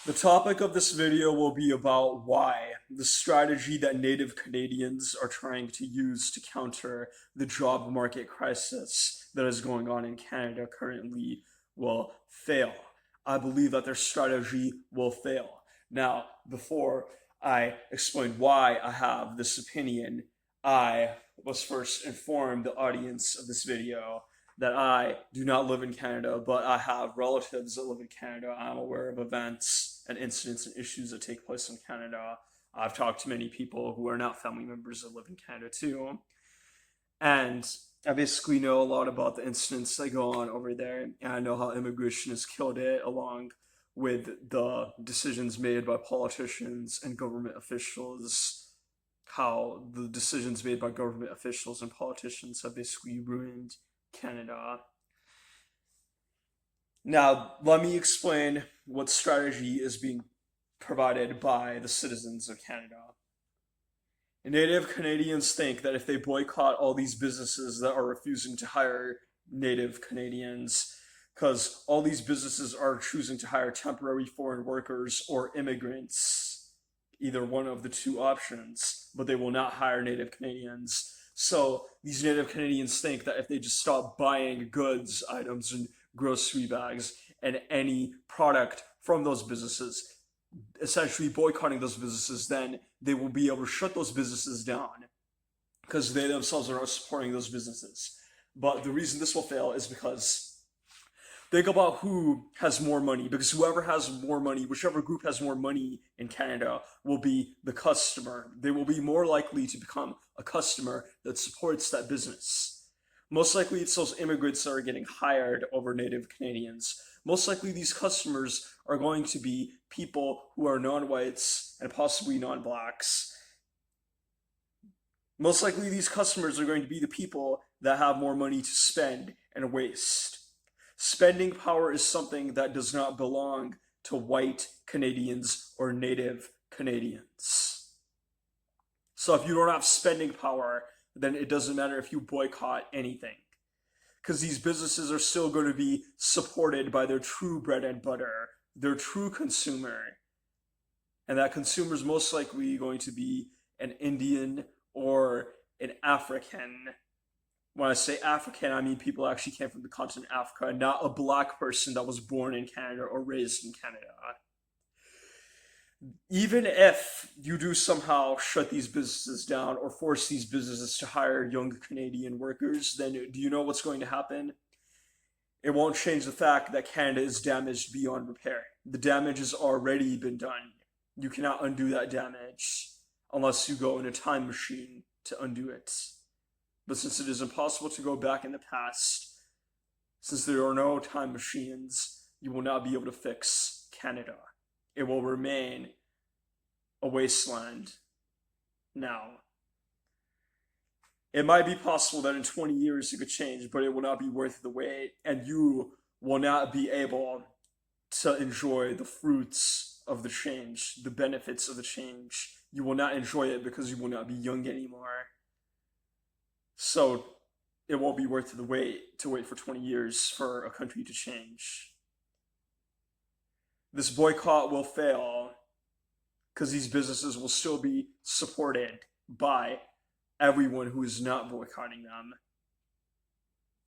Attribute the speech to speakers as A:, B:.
A: The topic of this video will be about why the strategy that Native Canadians are trying to use to counter the job market crisis that is going on in Canada currently will fail. I believe that their strategy will fail. Now, before I explain why I have this opinion, I must first inform the audience of this video that I do not live in Canada, but I have relatives that live in Canada. I'm aware of events and incidents and issues that take place in Canada. I've talked to many people who are not family members that live in Canada too. And I basically know a lot about the incidents that go on over there. And I know how immigration has killed it, along with the decisions made by politicians and government officials. How the decisions made by government officials and politicians have basically ruined Canada. Now, let me explain what strategy is being provided by the citizens of Canada. Native Canadians think that if they boycott all these businesses that are refusing to hire Native Canadians, because all these businesses are choosing to hire temporary foreign workers or immigrants, either one of the two options, but they will not hire Native Canadians. So these Native Canadians think that if they just stop buying goods, items, and grocery bags and any product from those businesses, essentially boycotting those businesses, then they will be able to shut those businesses down because they themselves are not supporting those businesses. But the reason this will fail is because think about who has more money, because whoever has more money, whichever group has more money in Canada, will be the customer. They will be more likely to become a customer that supports that business. Most likely, it's those immigrants that are getting hired over Native Canadians. Most likely, these customers are going to be people who are non-whites and possibly non-blacks. Most likely, these customers are going to be the people that have more money to spend and waste. Spending power is something that does not belong to white Canadians or Native Canadians. So if you don't have spending power, then it doesn't matter if you boycott anything. Because these businesses are still going to be supported by their true bread and butter, their true consumer. And that consumer is most likely going to be an Indian or an African. When I say African, I mean people actually came from the continent Africa, not a black person that was born in Canada or raised in Canada. Even if you do somehow shut these businesses down or force these businesses to hire young Canadian workers, then do you know what's going to happen? It won't change the fact that Canada is damaged beyond repair. The damage has already been done. You cannot undo that damage unless you go in a time machine to undo it. But since it is impossible to go back in the past, since there are no time machines, you will not be able to fix Canada. It will remain a wasteland now. It might be possible that in 20 years it could change, but it will not be worth the wait, and you will not be able to enjoy the fruits of the change, the benefits of the change. You will not enjoy it because you will not be young anymore. So it won't be worth the wait to wait for 20 years for a country to change. This boycott will fail because these businesses will still be supported by everyone who is not boycotting them.